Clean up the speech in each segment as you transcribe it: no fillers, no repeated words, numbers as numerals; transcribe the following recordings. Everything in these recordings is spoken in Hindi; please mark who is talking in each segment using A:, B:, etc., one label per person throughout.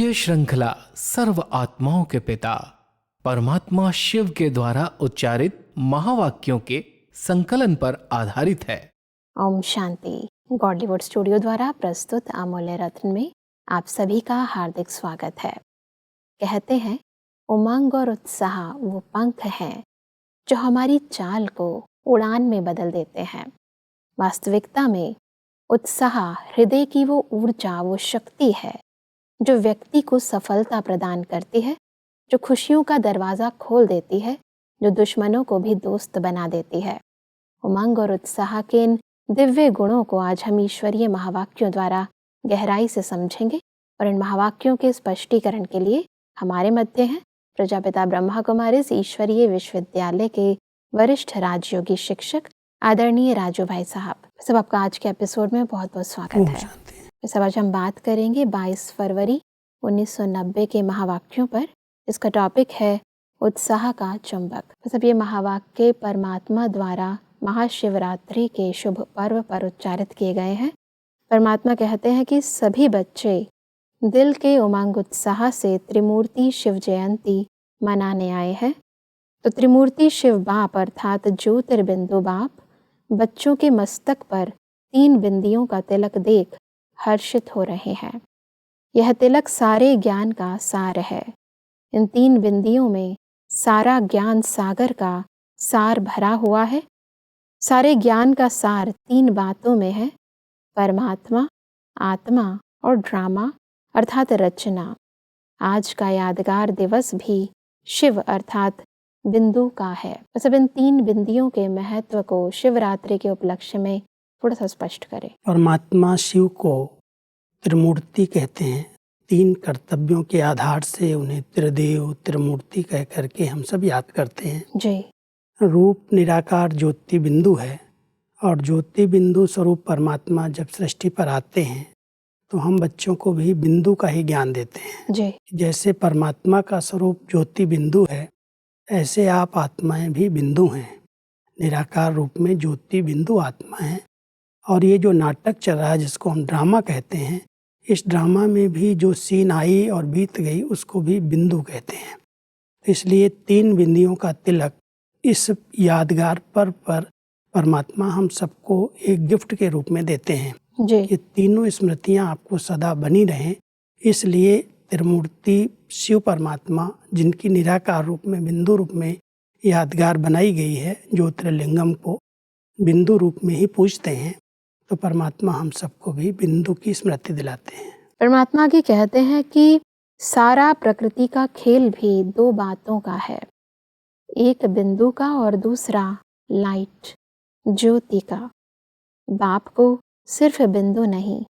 A: ये श्रृंखला सर्व आत्माओं के पिता परमात्मा शिव के द्वारा उच्चारित महावाक्यों के संकलन पर आधारित है।
B: ओम शांति। गॉडलीवुड स्टूडियो द्वारा प्रस्तुत अमूल्य रत्न में आप सभी का हार्दिक स्वागत है। कहते हैं, उमंग और उत्साह वो पंख हैं जो हमारी चाल को उड़ान में बदल देते हैं। वास्तविकता में उत्साह हृदय की वो ऊर्जा, वो शक्ति है जो व्यक्ति को सफलता प्रदान करती है, जो खुशियों का दरवाज़ा खोल देती है, जो दुश्मनों को भी दोस्त बना देती है। उमंग और उत्साह के इन दिव्य गुणों को आज हम ईश्वरीय महावाक्यों द्वारा गहराई से समझेंगे और इन महावाक्यों के स्पष्टीकरण के लिए हमारे मध्य हैं प्रजापिता ब्रह्मा कुमारीज ईश्वरीय विश्वविद्यालय के वरिष्ठ राजयोगी शिक्षक आदरणीय राजू भाई साहब। सब आपका आज के एपिसोड में बहुत बहुत स्वागत है। सब आज हम बात करेंगे 22 फरवरी 1990 के महावाक्यों पर। इसका टॉपिक है उत्साह का चुंबक। सब ये महावाक्य परमात्मा द्वारा महाशिवरात्रि के शुभ पर्व पर उच्चारित किए गए हैं। परमात्मा कहते हैं कि सभी बच्चे दिल के उमंग उत्साह से त्रिमूर्ति शिव जयंती मनाने आए हैं। तो त्रिमूर्ति शिव बाप अर्थात ज्योतिर्बिंदु बाप बच्चों के मस्तक पर 3 बिंदियों का तिलक देख हर्षित हो रहे हैं। यह तिलक सारे ज्ञान का सार है। इन 3 बिंदियों में सारा ज्ञान सागर का सार भरा हुआ है। सारे ज्ञान का सार 3 बातों में है, परमात्मा, आत्मा और ड्रामा अर्थात रचना। आज का यादगार दिवस भी शिव अर्थात बिंदु का है। सब इन 3 बिंदियों के महत्व को शिवरात्रि के उपलक्ष्य में थोड़ा सा स्पष्ट करें।
C: परमात्मा शिव को त्रिमूर्ति कहते हैं। 3 कर्तव्यों के आधार से उन्हें त्रिदेव त्रिमूर्ति कह करके हम सब याद करते हैं
B: जी।
C: रूप निराकार ज्योति बिंदु है और ज्योति बिंदु स्वरूप परमात्मा जब सृष्टि पर आते हैं तो हम बच्चों को भी बिंदु का ही ज्ञान देते हैं
B: जी।
C: जैसे परमात्मा का स्वरूप ज्योति बिंदु है, ऐसे आप आत्माएं भी बिंदु हैं। निराकार रूप में ज्योति बिंदु आत्मा है। और ये जो नाटक चल रहा है जिसको हम ड्रामा कहते हैं, इस ड्रामा में भी जो सीन आई और बीत गई उसको भी बिंदु कहते हैं। इसलिए 3 बिंदियों का तिलक इस यादगार पर्व पर परमात्मा हम सबको एक गिफ्ट के रूप में देते हैं
B: जी।
C: ये तीनों स्मृतियाँ आपको सदा बनी रहें। इसलिए त्रिमूर्ति शिव परमात्मा जिनकी निराकार रूप में बिंदु रूप में यादगार बनाई गई है, ज्योतिर्लिंगम को बिंदु रूप में ही पूजते हैं, तो परमात्मा हम सबको भी बिंदु की स्मृति दिलाते हैं।
B: परमात्मा की कहते हैं कि सारा प्रकृति का खेल भी 2 बातों का है, एक बिंदु का और दूसरा लाइट ज्योति का। बाप को सिर्फ बिंदु नहीं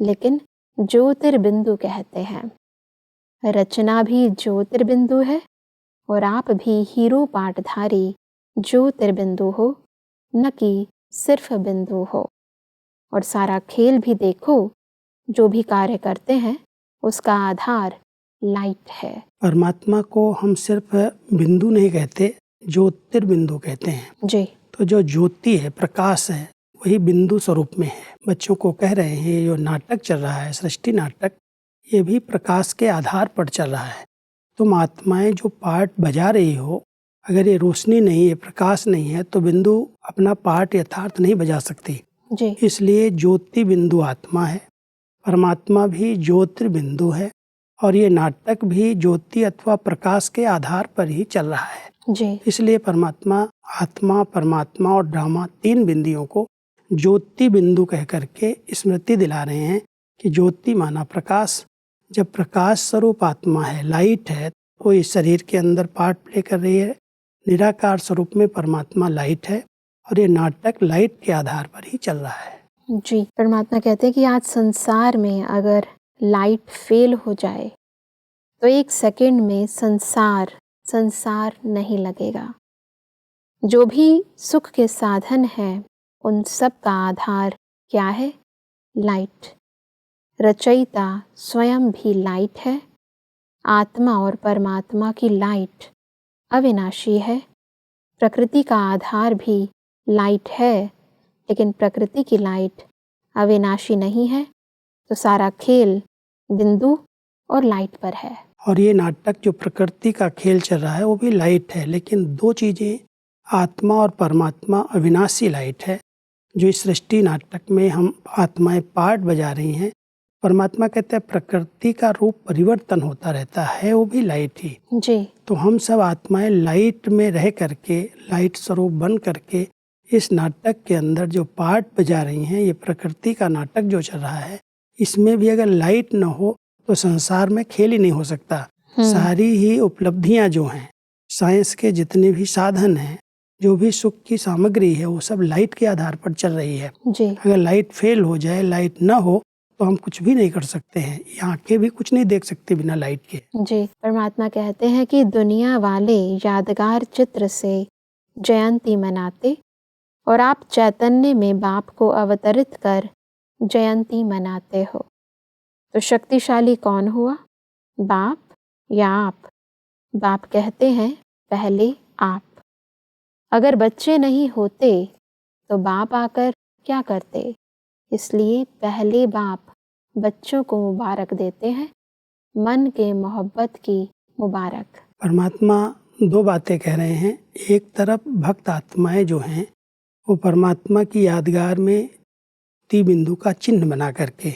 B: लेकिन ज्योतिर्बिंदु कहते हैं। रचना भी ज्योतिर्बिंदु है और आप भी हीरो पाठधारी ज्योतिर्बिंदु हो, न कि सिर्फ बिंदु हो। और सारा खेल भी देखो, जो भी कार्य करते हैं उसका आधार लाइट है।
C: परमात्मा को हम सिर्फ बिंदु नहीं कहते, ज्योतिर्बिंदु कहते हैं
B: जी।
C: तो जो ज्योति है, प्रकाश है, वही बिंदु स्वरूप में है। बच्चों को कह रहे हैं जो नाटक चल रहा है, सृष्टि नाटक, ये भी प्रकाश के आधार पर चल रहा है। तुम आत्माएं जो पार्ट बजा रही हो, अगर ये रोशनी नहीं है, प्रकाश नहीं है, तो बिंदु अपना पार्ट यथार्थ नहीं बजा सकती
B: जी।
C: इसलिए ज्योति बिंदु आत्मा है, परमात्मा भी ज्योतिर्बिंदु है और ये नाटक भी ज्योति अथवा प्रकाश के आधार पर ही चल रहा है
B: जी।
C: इसलिए परमात्मा, आत्मा, परमात्मा और ड्रामा 3 बिंदियों को ज्योति बिंदु कह करके स्मृति दिला रहे हैं कि ज्योति माना प्रकाश। जब प्रकाश स्वरूप आत्मा है, लाइट है, वो इस शरीर के अंदर पार्ट प्ले कर रही है। निराकार स्वरूप में परमात्मा लाइट है और ये नाटक लाइट के आधार पर ही चल रहा है
B: जी। परमात्मा कहते हैं कि आज संसार में अगर लाइट फेल हो जाए तो 1 सेकंड में संसार नहीं लगेगा। जो भी सुख के साधन हैं उन सब का आधार क्या है? लाइट। रचयिता स्वयं भी लाइट है। आत्मा और परमात्मा की लाइट अविनाशी है। प्रकृति का आधार भी लाइट है, लेकिन प्रकृति की लाइट अविनाशी नहीं है। तो सारा खेल बिंदु और लाइट पर है।
C: और ये नाटक जो प्रकृति का खेल चल रहा है वो भी लाइट है, लेकिन दो चीज़ें, आत्मा और परमात्मा अविनाशी लाइट है। जो इस सृष्टि नाटक में हम आत्माएं पार्ट बजा रही हैं, परमात्मा कहते हैं प्रकृति का रूप परिवर्तन होता रहता है, वो भी लाइट ही।
B: जी।
C: तो हम सब आत्माएं लाइट में रह करके, लाइट स्वरूप बन करके इस नाटक के अंदर जो पार्ट बजा रही हैं, ये प्रकृति का नाटक जो चल रहा है, इसमें भी अगर लाइट न हो तो संसार में खेल ही नहीं हो सकता। सारी ही उपलब्धियां जो हैं, साइंस के जितने भी साधन हैं, जो भी सुख की सामग्री है, वो सब लाइट के आधार पर चल रही है।
B: जी।
C: अगर लाइट फेल हो जाए, लाइट न हो, तो हम कुछ भी नहीं कर सकते हैं। ये आंखें भी कुछ नहीं देख सकती बिना लाइट के।
B: जी। परमात्मा कहते हैं कि दुनिया वाले यादगार चित्र से जयंती मनाते और आप चैतन्य में बाप को अवतरित कर जयंती मनाते हो। तो शक्तिशाली कौन हुआ, बाप या आप? बाप कहते हैं पहले आप। अगर बच्चे नहीं होते तो बाप आकर क्या करते? इसलिए पहले बाप बच्चों को मुबारक देते हैं, मन के मोहब्बत की मुबारक।
C: परमात्मा दो बातें कह रहे हैं। एक तरफ भक्त आत्माएं जो हैं, वो परमात्मा की यादगार में बिंदु का चिन्ह बना करके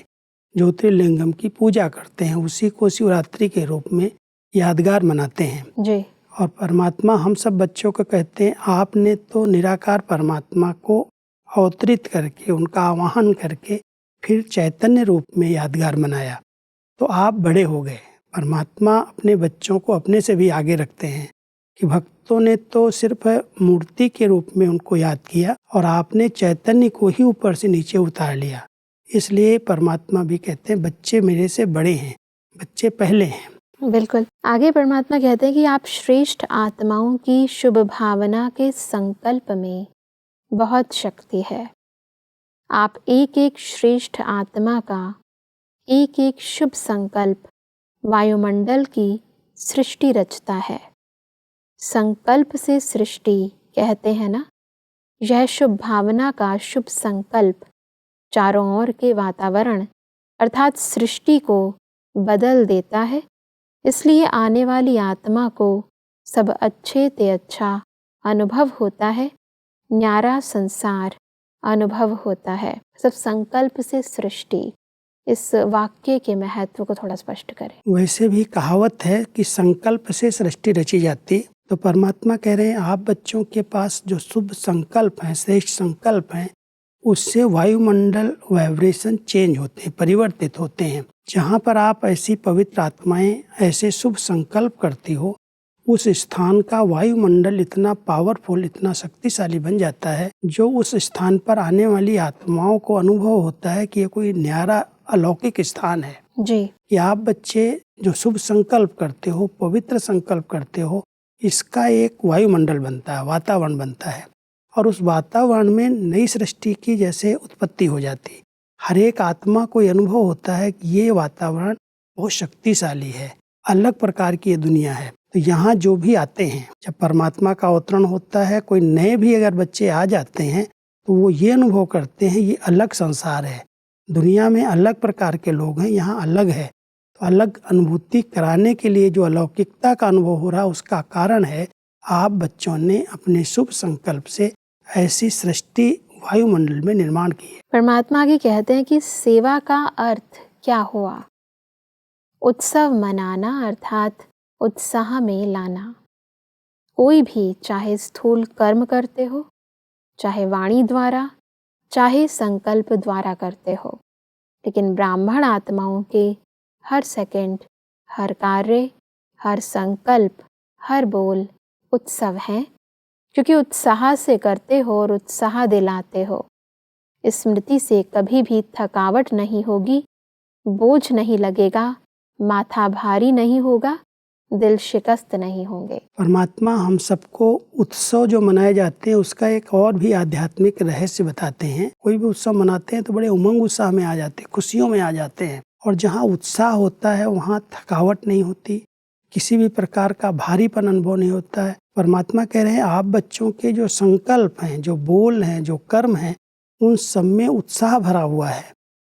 C: ज्योतिर्लिंगम की पूजा करते हैं, उसी को शिवरात्रि के रूप में यादगार मनाते हैं।
B: जी।
C: और परमात्मा हम सब बच्चों को कहते हैं, आपने तो निराकार परमात्मा को अवतरित करके, उनका आवाहन करके फिर चैतन्य रूप में यादगार मनाया, तो आप बड़े हो गए। परमात्मा अपने बच्चों को अपने से भी आगे रखते हैं कि भक्तों ने तो सिर्फ मूर्ति के रूप में उनको याद किया और आपने चैतन्य को ही ऊपर से नीचे उतार लिया। इसलिए परमात्मा भी कहते हैं बच्चे मेरे से बड़े हैं, बच्चे पहले हैं।
B: बिल्कुल। आगे परमात्मा कहते हैं कि आप श्रेष्ठ आत्माओं की शुभ भावना के संकल्प में बहुत शक्ति है। आप एक एक श्रेष्ठ आत्मा का एक एक शुभ संकल्प वायुमंडल की सृष्टि रचता है। संकल्प से सृष्टि कहते हैं ना, यह शुभ भावना का शुभ संकल्प चारों ओर के वातावरण अर्थात सृष्टि को बदल देता है। इसलिए आने वाली आत्मा को सब अच्छे ते अच्छा अनुभव होता है, न्यारा संसार अनुभव होता है। सब संकल्प से सृष्टि, इस वाक्य के महत्व को थोड़ा स्पष्ट करें।
C: वैसे भी कहावत है कि संकल्प से सृष्टि रची जाती। तो परमात्मा कह रहे हैं आप बच्चों के पास जो शुभ संकल्प हैं, श्रेष्ठ संकल्प हैं, उससे वायुमंडल वाइब्रेशन चेंज होते हैं, परिवर्तित होते हैं। जहाँ पर आप ऐसी पवित्र आत्माएं ऐसे शुभ संकल्प करती हो, उस स्थान का वायुमंडल इतना पावरफुल, इतना शक्तिशाली बन जाता है, जो उस स्थान पर आने वाली आत्माओं को अनुभव होता है कि ये कोई न्यारा अलौकिक स्थान है।
B: जी।
C: कि आप बच्चे जो शुभ संकल्प करते हो, पवित्र संकल्प करते हो, इसका एक वायुमंडल बनता है, वातावरण बनता है, और उस वातावरण में नई सृष्टि की जैसे उत्पत्ति हो जाती। हर एक आत्मा को अनुभव होता है कि ये वातावरण बहुत शक्तिशाली है, अलग प्रकार की ये दुनिया है। तो यहाँ जो भी आते हैं, जब परमात्मा का अवतरण होता है, कोई नए भी अगर बच्चे आ जाते हैं, तो वो ये अनुभव करते हैं ये अलग संसार है, दुनिया में अलग प्रकार के लोग हैं, यहाँ अलग है। तो अलग अनुभूति कराने के लिए जो अलौकिकता का अनुभव हो रहा है, उसका कारण है आप बच्चों ने अपने शुभ संकल्प से ऐसी सृष्टि वायुमंडल में निर्माण की है।
B: परमात्मा आगे कहते हैं कि सेवा का अर्थ क्या हुआ? उत्सव मनाना अर्थात उत्साह में लाना। कोई भी चाहे स्थूल कर्म करते हो, चाहे वाणी द्वारा, चाहे संकल्प द्वारा करते हो, लेकिन ब्राह्मण आत्माओं के हर सेकंड, हर कार्य, हर संकल्प, हर बोल उत्सव हैं, क्योंकि उत्साह से करते हो और उत्साह दिलाते हो। स्मृति से कभी भी थकावट नहीं होगी, बोझ नहीं लगेगा, माथा भारी नहीं होगा, दिल शिकस्त नहीं होंगे।
C: परमात्मा हम सबको उत्सव जो मनाए जाते हैं उसका एक और भी आध्यात्मिक रहस्य बताते हैं। कोई भी उत्सव मनाते हैं तो बड़े उमंग उत्साह में आ जाते हैं, खुशियों में आ जाते हैं, और जहाँ उत्साह होता है वहाँ थकावट नहीं होती, किसी भी प्रकार का भारीपन अनुभव नहीं होता है। परमात्मा कह रहे हैं आप बच्चों के जो संकल्प हैं, जो बोल हैं, जो कर्म हैं, उन सब में उत्साह भरा हुआ है।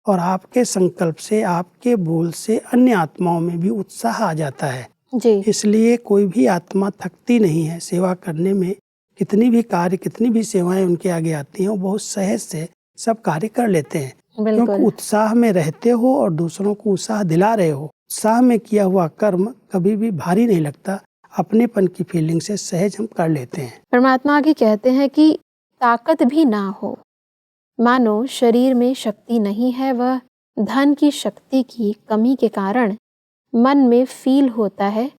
C: और आपके संकल्प से, आपके बोल से अन्य आत्माओं में भी उत्साह आ जाता है।
B: जी।
C: इसलिए कोई भी आत्मा थकती नहीं है सेवा करने में। कितनी भी कार्य, कितनी भी सेवाएं उनके आगे आती हैं, वो बहुत सहज से सब कार्य कर लेते हैं,
B: बिल्कुल।
C: क्योंकि उत्साह में रहते हो और दूसरों को उत्साह दिला रहे हो। उत्साह में किया हुआ कर्म कभी भी भारी नहीं लगता, अपनेपन की फीलिंग से सहज हम कर लेते हैं।
B: परमात्मा आगे कहते हैं कि ताकत भी ना हो, मानो शरीर में शक्ति नहीं है, वह धन की शक्ति की कमी के कारण मन में फील होता है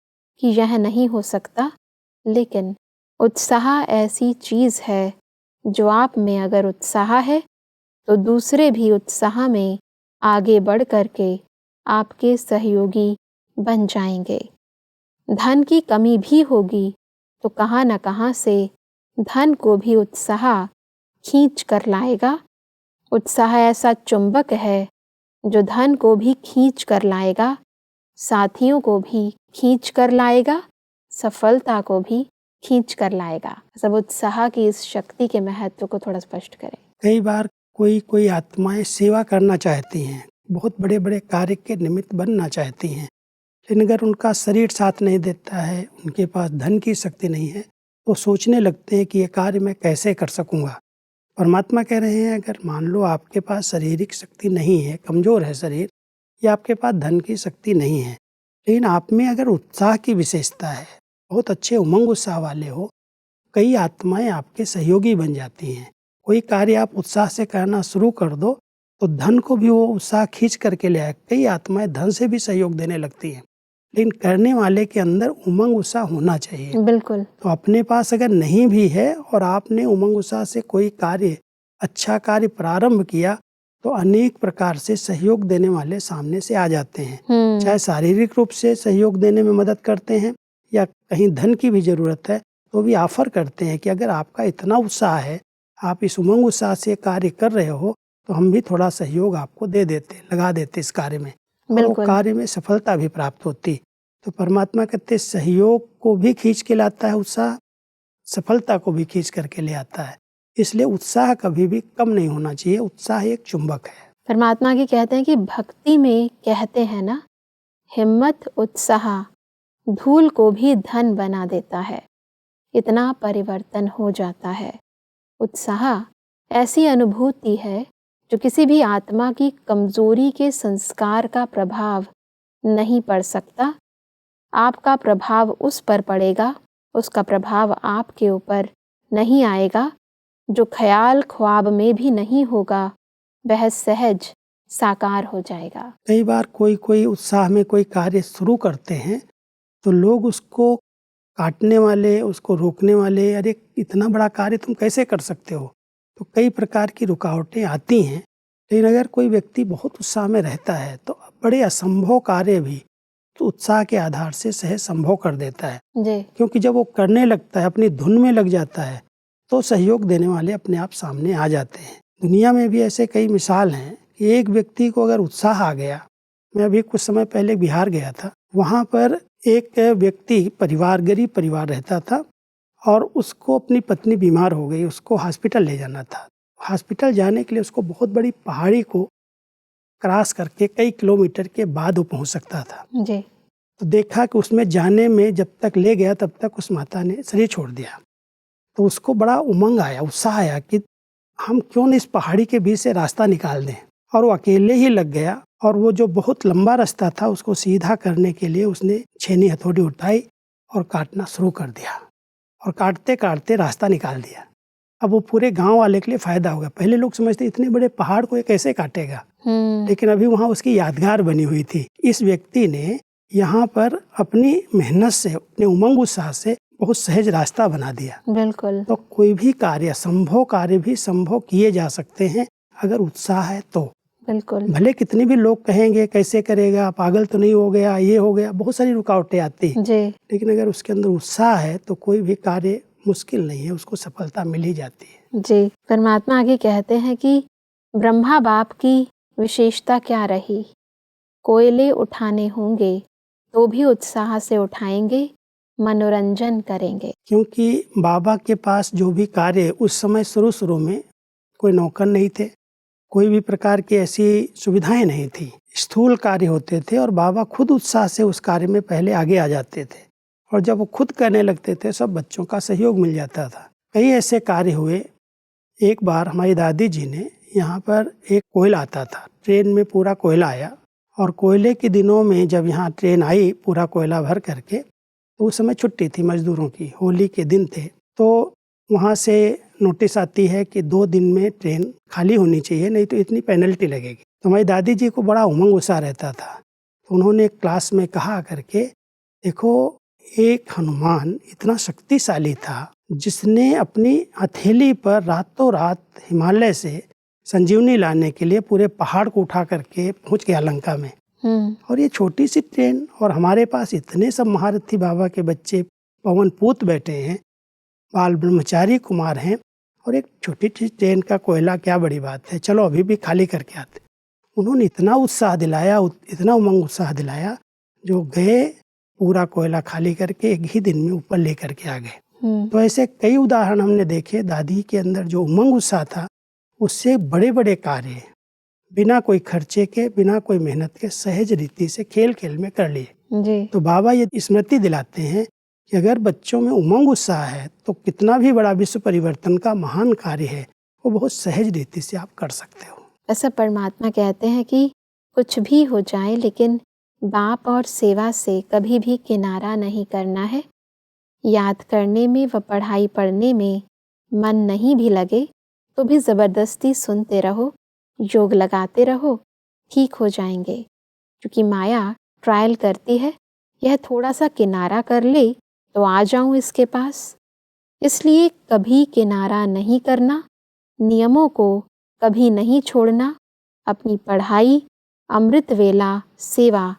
B: कि यह नहीं हो सकता, लेकिन उत्साह ऐसी चीज़ है जो आप में अगर उत्साह है तो दूसरे भी उत्साह में आगे बढ़ करके आपके सहयोगी बन जाएंगे। धन की कमी भी होगी तो कहाँ न कहाँ से धन को भी उत्साह खींच कर लाएगा। उत्साह ऐसा चुंबक है जो धन को भी खींच कर लाएगा, साथियों को भी खींच कर लाएगा, सफलता को भी खींच कर लाएगा। सब उत्साह की इस शक्ति के महत्व को थोड़ा स्पष्ट करें।
C: कई बार कोई आत्माएं सेवा करना चाहती हैं, बहुत बड़े बड़े कार्य के निमित्त बनना चाहती हैं, लेकिन अगर उनका शरीर साथ नहीं देता है, उनके पास धन की शक्ति नहीं है, तो सोचने लगते हैं कि ये कार्य मैं कैसे कर सकूंगा। परमात्मा कह रहे हैं, अगर मान लो आपके पास शारीरिक शक्ति नहीं है, कमज़ोर है शरीर, या आपके पास धन की शक्ति नहीं है, लेकिन आप में अगर उत्साह की विशेषता है, बहुत अच्छे उमंग उत्साह वाले हो, कई आत्माएं आपके सहयोगी बन जाती हैं। कोई कार्य आप उत्साह से करना शुरू कर दो तो धन को भी वो उत्साह खींच करके ले आए। कई आत्माएं धन से भी सहयोग देने लगती हैं, लेकिन करने वाले के अंदर उमंग उत्साह होना चाहिए।
B: बिल्कुल।
C: तो अपने पास अगर नहीं भी है और आपने उमंग उत्साह से कोई कार्य, अच्छा कार्य प्रारंभ किया, तो अनेक प्रकार से सहयोग देने वाले सामने से आ जाते हैं। चाहे शारीरिक रूप से सहयोग देने में मदद करते हैं या कहीं धन की भी जरूरत है तो भी ऑफर करते हैं कि अगर आपका इतना उत्साह है, आप इस उमंग उत्साह से कार्य कर रहे हो, तो हम भी थोड़ा सहयोग आपको दे देते, लगा देते इस कार्य में, और वो कार्य में सफलता भी प्राप्त होती। तो परमात्मा कहते सहयोग को भी खींच के लाता है उत्साह, सफलता को भी खींच करके ले आता है। इसलिए उत्साह कभी भी कम नहीं होना चाहिए, उत्साह एक चुंबक है।
B: परमात्मा की कहते हैं कि भक्ति में कहते हैं ना, हिम्मत उत्साह धूल को भी धन बना देता है, इतना परिवर्तन हो जाता है। उत्साह ऐसी अनुभूति है जो किसी भी आत्मा की कमजोरी के संस्कार का प्रभाव नहीं पड़ सकता। आपका प्रभाव उस पर पड़ेगा, उसका प्रभाव आपके ऊपर नहीं आएगा। जो ख्याल ख्वाब में भी नहीं होगा वह सहज साकार हो जाएगा।
C: कई बार कोई उत्साह में कोई कार्य शुरू करते हैं तो लोग उसको काटने वाले, उसको रोकने वाले, अरे इतना बड़ा कार्य तुम कैसे कर सकते हो, तो कई प्रकार की रुकावटें आती हैं। लेकिन अगर कोई व्यक्ति बहुत उत्साह में रहता है तो बड़े असंभव कार्य भी तो उत्साह के आधार से सहज संभव कर देता है
B: जी।
C: क्योंकि जब वो करने लगता है, अपनी धुन में लग जाता है, तो सहयोग देने वाले अपने आप सामने आ जाते हैं। दुनिया में भी ऐसे कई मिसाल हैं कि एक व्यक्ति को अगर उत्साह आ गया, मैं अभी कुछ समय पहले बिहार गया था, वहाँ पर एक व्यक्ति गरीब परिवार रहता था और उसको अपनी पत्नी बीमार हो गई, उसको हॉस्पिटल ले जाना था। हॉस्पिटल जाने के लिए उसको बहुत बड़ी पहाड़ी को क्रॉस करके कई किलोमीटर के बाद वो पहुंच सकता था
B: जी।
C: तो देखा कि उसमें जाने में जब तक ले गया तब तक उस माता ने शरीर छोड़ दिया। तो उसको बड़ा उमंग आया, उत्साह आया कि हम क्यों न इस पहाड़ी के बीच से रास्ता निकाल दें, और वो अकेले ही लग गया। और वो जो बहुत लंबा रास्ता था उसको सीधा करने के लिए उसने छेनी हथौड़ी उठाई और काटना शुरू कर दिया, और काटते काटते रास्ता निकाल दिया। अब वो पूरे गांव वाले के लिए फायदा होगा। पहले लोग समझते इतने बड़े पहाड़ को ये कैसे काटेगा, लेकिन अभी वहाँ उसकी यादगार बनी हुई थी। इस व्यक्ति ने यहाँ पर अपनी मेहनत से, अपने उमंग उत्साह से बहुत सहज रास्ता बना दिया।
B: बिल्कुल।
C: तो कोई भी कार्य, संभव कार्य भी संभव किए जा सकते हैं अगर उत्साह है तो।
B: बिल्कुल।
C: भले कितने भी लोग कहेंगे कैसे करेगा, पागल तो नहीं हो गया, ये हो गया, बहुत सारी रुकावटें आती हैं, लेकिन अगर उसके अंदर उत्साह है तो कोई भी कार्य मुश्किल नहीं है, उसको सफलता मिल ही जाती है।
B: जी। परमात्मा आगे कहते हैं कि ब्रह्मा बाप की विशेषता क्या रही, कोयले उठाने होंगे तो भी उत्साह से उठाएंगे, मनोरंजन करेंगे।
C: क्योंकि बाबा के पास जो भी कार्य, उस समय शुरू में कोई नौकर नहीं थे, कोई भी प्रकार की ऐसी सुविधाएं नहीं थी, स्थूल कार्य होते थे और बाबा खुद उत्साह से उस कार्य में पहले आगे आ जाते थे और जब वो खुद करने लगते थे सब बच्चों का सहयोग मिल जाता था। कई ऐसे कार्य हुए। एक बार हमारी दादी जी ने यहाँ पर एक कोयला आता था, ट्रेन में पूरा कोयला आया और कोयले के दिनों में जब यहाँ ट्रेन आई पूरा कोयला भर करके, तो उस समय छुट्टी थी मजदूरों की, होली के दिन थे, तो वहाँ से नोटिस आती है कि 2 दिन में ट्रेन खाली होनी चाहिए, नहीं तो इतनी पेनल्टी लगेगी। तो हमारी दादी जी को बड़ा उमंग उत्साह रहता था, तो उन्होंने क्लास में कहा करके, देखो एक हनुमान इतना शक्तिशाली था जिसने अपनी हथेली पर रातों रात हिमालय से संजीवनी लाने के लिए पूरे पहाड़ को उठा करके पहुंच गया लंका में। और ये छोटी सी ट्रेन और हमारे पास इतने सब महारथी बाबा के बच्चे पवन पूत बैठे हैं, बाल ब्रह्मचारी कुमार हैं, और एक छोटी सी ट्रेन का कोयला क्या बड़ी बात है, चलो अभी भी खाली करके आते। उन्होंने इतना उत्साह दिलाया, इतना उमंग उत्साह दिलाया, जो गए पूरा कोयला खाली करके एक ही दिन में ऊपर लेकर के आ गए। तो ऐसे कई उदाहरण हमने देखे। दादी के अंदर जो उमंग उत्साह था उससे बड़े बड़े कार्य बिना कोई खर्चे के, बिना कोई मेहनत के सहज रीति से खेल खेल में कर लिए। तो बाबा ये स्मृति दिलाते हैं कि अगर बच्चों में उमंग उत्साह है तो कितना भी बड़ा विश्व परिवर्तन का महान कार्य है वो बहुत सहज रीति से आप कर सकते हो।
B: ऐसा परमात्मा कहते हैं कि कुछ भी हो जाए लेकिन बाप और सेवा से कभी भी किनारा नहीं करना है। याद करने में व पढ़ाई पढ़ने में मन नहीं भी लगे तो भी ज़बरदस्ती सुनते रहो, योग लगाते रहो, ठीक हो जाएंगे। क्योंकि माया ट्रायल करती है, यह थोड़ा सा किनारा कर ले तो आ जाऊं इसके पास। इसलिए कभी किनारा नहीं करना, नियमों को कभी नहीं छोड़ना, अपनी पढ़ाई, अमृत वेला, सेवा,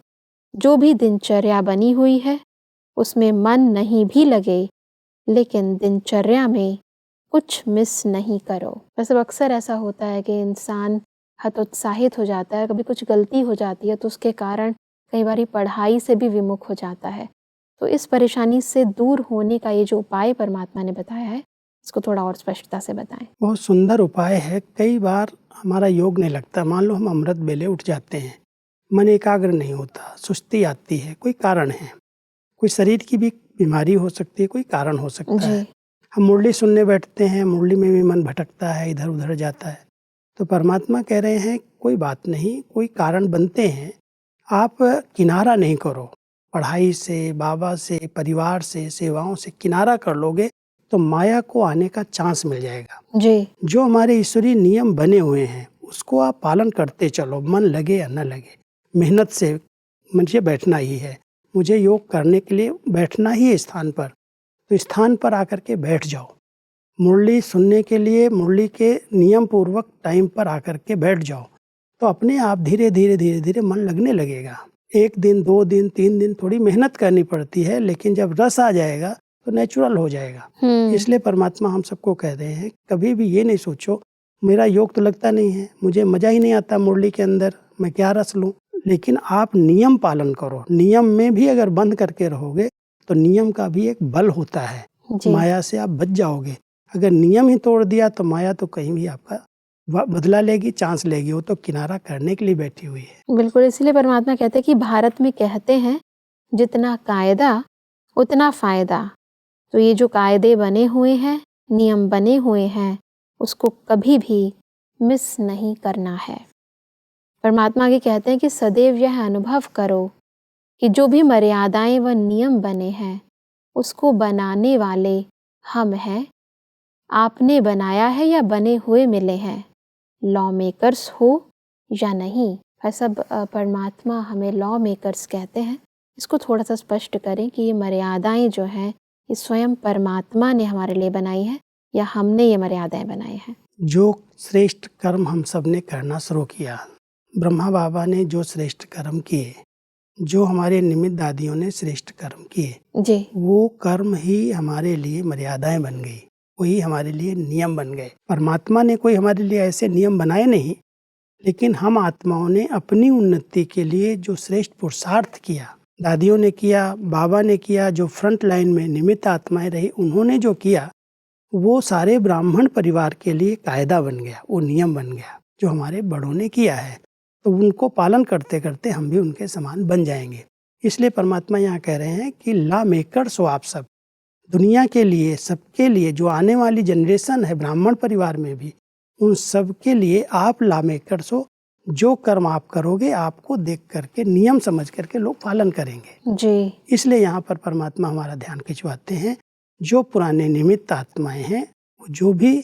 B: जो भी दिनचर्या बनी हुई है उसमें मन नहीं भी लगे लेकिन दिनचर्या में कुछ मिस नहीं करो। वैसे अक्सर ऐसा होता है कि इंसान हतोत्साहित हो जाता है, कभी कुछ गलती हो जाती है तो उसके कारण कई बार पढ़ाई से भी विमुख हो जाता है। तो इस परेशानी से दूर होने का ये जो उपाय परमात्मा ने बताया है, इसको थोड़ा और स्पष्टता से बताएं।
C: बहुत सुंदर उपाय है। कई बार हमारा योग नहीं लगता, मान लो हम अमृत बेले उठ जाते हैं, मन एकाग्र नहीं होता, सुस्ती आती है, कोई कारण है, कोई शरीर की भी बीमारी हो सकती है, कोई कारण हो सकता है। हम मुरली सुनने बैठते हैं, मुरली में भी मन भटकता है, इधर उधर जाता है। तो परमात्मा कह रहे हैं कोई बात नहीं, कोई कारण बनते हैं, आप किनारा नहीं करो। पढ़ाई से, बाबा से, परिवार से, सेवाओं से किनारा कर लोगे तो माया को आने का चांस मिल जाएगा
B: जी।
C: जो हमारे ईश्वरीय नियम बने हुए हैं उसको आप पालन करते चलो, मन लगे या न लगे। मेहनत से मुझे बैठना ही है, मुझे योग करने के लिए बैठना ही है स्थान पर, तो स्थान पर आकर के बैठ जाओ। मुरली सुनने के लिए मुरली के नियम पूर्वक टाइम पर आकर के बैठ जाओ, तो अपने आप धीरे धीरे धीरे धीरे मन लगने लगेगा। 1 दिन, 2 दिन, 3 दिन थोड़ी मेहनत करनी पड़ती है, लेकिन जब रस आ जाएगा तो नेचुरल हो जाएगा। इसलिए परमात्मा हम सबको कह रहे हैं कभी भी ये नहीं सोचो मेरा योग तो लगता नहीं है, मुझे मजा ही नहीं आता मुरली के अंदर, मैं क्या रस लूं। लेकिन आप नियम पालन करो। नियम में भी अगर बंद करके रहोगे तो नियम का भी एक बल होता है, माया से आप बच जाओगे। अगर नियम ही तोड़ दिया तो माया तो कहीं भी आपका बदला लेगी, चांस लेगी, वो तो किनारा करने के लिए बैठी हुई है।
B: बिल्कुल, इसलिए परमात्मा कहते हैं कि भारत में कहते हैं जितना कायदा उतना फायदा। तो ये जो कायदे बने हुए हैं, नियम बने हुए हैं, उसको कभी भी मिस नहीं करना है। परमात्मा आगे कहते हैं कि सदैव यह अनुभव करो कि जो भी मर्यादाएं व नियम बने हैं उसको बनाने वाले हम हैं। आपने बनाया है या बने हुए मिले हैं, लॉ मेकर्स हो या नहीं। ऐसा परमात्मा हमें लॉ मेकर्स कहते हैं। इसको थोड़ा सा स्पष्ट करें कि ये मर्यादाएं जो हैं ये स्वयं परमात्मा ने हमारे लिए बनाई है या हमने ये मर्यादाएं बनाई हैं।
C: जो श्रेष्ठ कर्म हम सब ने करना शुरू किया, ब्रह्मा बाबा ने जो श्रेष्ठ कर्म किए, जो हमारे निमित्त दादियों ने श्रेष्ठ कर्म किए
B: जी,
C: वो कर्म ही हमारे लिए मर्यादाएं बन गई, वही हमारे लिए नियम बन गए। परमात्मा ने कोई हमारे लिए ऐसे नियम बनाए नहीं, लेकिन हम आत्माओं ने अपनी उन्नति के लिए जो श्रेष्ठ पुरुषार्थ किया, दादियों ने किया, बाबा ने किया, जो फ्रंट लाइन में निमित्त आत्माएं रही उन्होंने जो किया, वो सारे ब्राह्मण परिवार के लिए कायदा बन गया, वो नियम बन गया। जो हमारे बड़ों ने किया है, तो उनको पालन करते करते हम भी उनके समान बन जाएंगे। इसलिए परमात्मा यहाँ कह रहे हैं कि लॉ मेकर्स हो आप सब, दुनिया के लिए, सबके लिए, जो आने वाली जनरेशन है ब्राह्मण परिवार में भी, उन सब के लिए आप लॉ मेकर्स हो। जो कर्म आप करोगे आपको देख करके, नियम समझ करके लोग पालन करेंगे
B: जी।
C: इसलिए यहाँ पर परमात्मा हमारा ध्यान खिंचवाते हैं। जो पुराने निमित्त आत्माएं हैं, जो भी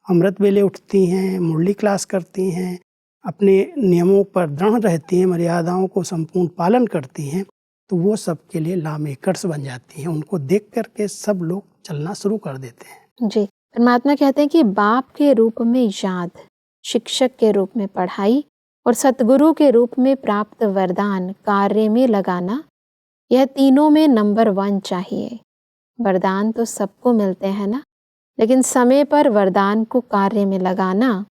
C: अमृत वेले उठती हैं, मुरली क्लास करती हैं, अपने नियमों पर दृढ़ रहती हैं, मर्यादाओं को संपूर्ण पालन करती हैं, तो वो सबके लिए लॉ मेकर्स बन जाती हैं। उनको देख करके सब लोग चलना शुरू कर देते हैं।
B: जी, परमात्मा कहते हैं कि बाप के रूप में याद, शिक्षक के रूप में पढ़ाई और सतगुरु के रूप में प्राप्त वरदान कार्य में लगाना, यह तीनों में नंबर 1 चाहिए। वरदान तो सबको मिलते हैं ना, लेकिन समय पर वरदान को कार्य में लगाना,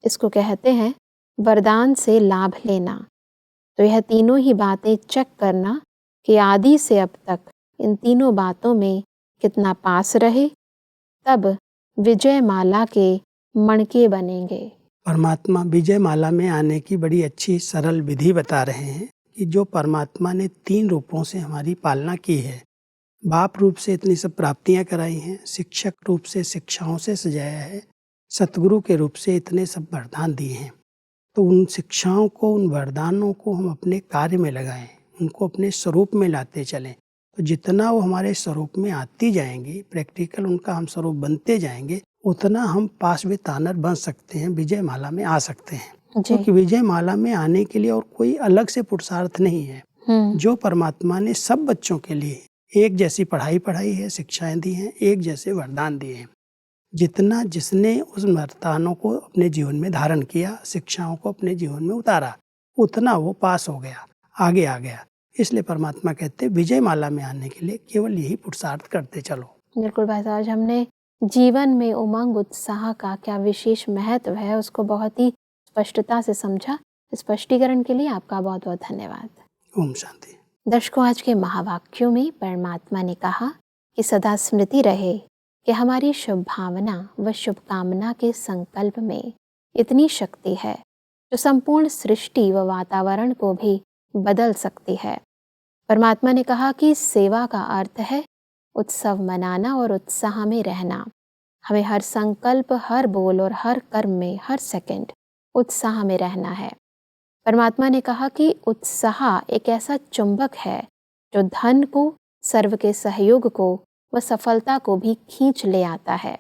B: इसको कहते हैं वरदान से लाभ लेना। तो यह तीनों ही बातें चेक करना कि आदि से अब तक इन तीनों बातों में कितना पास रहे, तब विजय माला के मणके बनेंगे।
C: परमात्मा विजय माला में आने की बड़ी अच्छी सरल विधि बता रहे हैं कि जो परमात्मा ने 3 रूपों से हमारी पालना की है। बाप रूप से इतनी सब प्राप्तियां कराई हैं, शिक्षक रूप से शिक्षाओं से सजाया है, सतगुरु के रूप से इतने सब वरदान दिए हैं। तो उन शिक्षाओं को, उन वरदानों को हम अपने कार्य में लगाएं, उनको अपने स्वरूप में लाते चलें। तो जितना वो हमारे स्वरूप में आती जाएंगी, प्रैक्टिकल उनका हम स्वरूप बनते जाएंगे, उतना हम पास विद ऑनर बन सकते हैं, विजय माला में आ सकते हैं। क्योंकि विजय माला में आने के लिए और कोई अलग से पुरुषार्थ नहीं है। जो परमात्मा ने सब बच्चों के लिए एक जैसी पढ़ाई है, शिक्षाएं दी हैं, एक जैसे वरदान दिए हैं। जितना जिसने उस वरदानों को अपने जीवन में धारण किया, शिक्षाओं को अपने जीवन में उतारा, उतना वो पास हो गया, आगे आ गया। इसलिए परमात्मा कहते हैं विजय माला में आने के लिए केवल यही पुरुषार्थ करते चलो।
B: बिल्कुल भाई साहब, आज हमने जीवन में उमंग उत्साह का क्या विशेष महत्व है उसको बहुत ही स्पष्टता से समझा। स्पष्टीकरण के लिए आपका बहुत बहुत धन्यवाद।
C: ओम शांति।
B: दर्शकों, आज के महावाक्यों में परमात्मा ने कहा कि सदा स्मृति रहे कि हमारी शुभ भावना व शुभकामना के संकल्प में इतनी शक्ति है जो संपूर्ण सृष्टि व वातावरण को भी बदल सकती है। परमात्मा ने कहा कि सेवा का अर्थ है उत्सव मनाना और उत्साह में रहना। हमें हर संकल्प, हर बोल और हर कर्म में हर सेकंड उत्साह में रहना है। परमात्मा ने कहा कि उत्साह एक ऐसा चुंबक है जो धन को, सर्व के सहयोग को व सफलता को भी खींच ले आता है।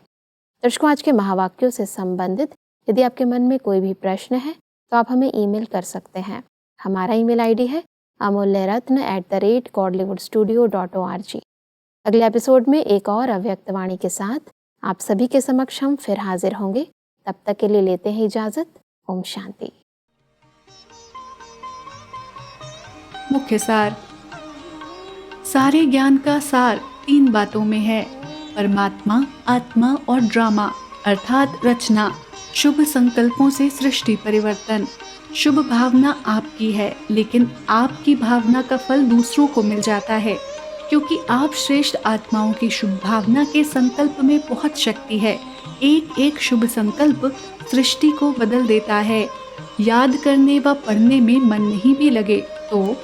B: दर्शकों, आज के महावाक्यों से संबंधित यदि आपके मन में कोई भी प्रश्न है तो आप हमें ईमेल कर सकते हैं। हमारा ईमेल आईडी है amulyaratna@godlywoodstudio.org। अगले एपिसोड में एक और अव्यक्त वाणी के साथ आप सभी के समक्ष हम फिर हाजिर होंगे। तब तक के लिए लेते हैं इजाजत। ओम शांति।
D: मुख्य सार। सारे ज्ञान का सार 3 बातों में है, परमात्मा, आत्मा और ड्रामा अर्थात रचना। शुभ संकल्पों से सृष्टि परिवर्तन। शुभ भावना आपकी है, लेकिन आपकी भावना का फल दूसरों को मिल जाता है, क्योंकि आप श्रेष्ठ आत्माओं की शुभ भावना के संकल्प में बहुत शक्ति है। एक एक शुभ संकल्प सृष्टि को बदल देता है। याद करने व पढ़ने में मन नहीं भी लगे तो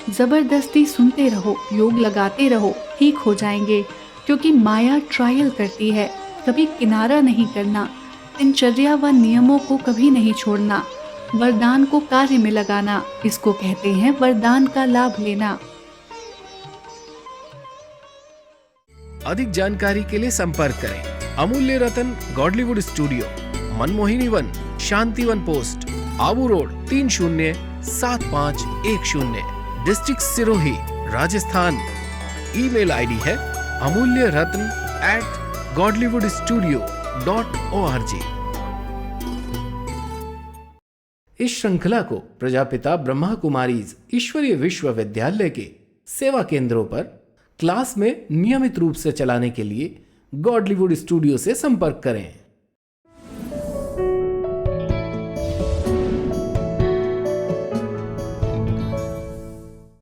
D: जबरदस्ती सुनते रहो, योग लगाते रहो, ठीक हो जाएंगे। क्योंकि माया ट्रायल करती है, कभी किनारा नहीं करना। दिनचर्या व नियमों को कभी नहीं छोड़ना। वरदान को कार्य में लगाना, इसको कहते हैं वरदान का लाभ लेना।
A: अधिक जानकारी के लिए संपर्क करें Amulya Ratan Godlywood studio, Manmohini Van, Shanti Van post, Abu road 307510, district Sirohi, Rajasthan. Email ID है amulyaratn@godlywoodstudio.org। इस श्रृंखला को प्रजापिता ब्रह्मा कुमारीज ईश्वरीय विश्वविद्यालय के सेवा केंद्रों पर क्लास में नियमित रूप से चलाने के लिए गॉडलीवुड स्टूडियो से संपर्क करें।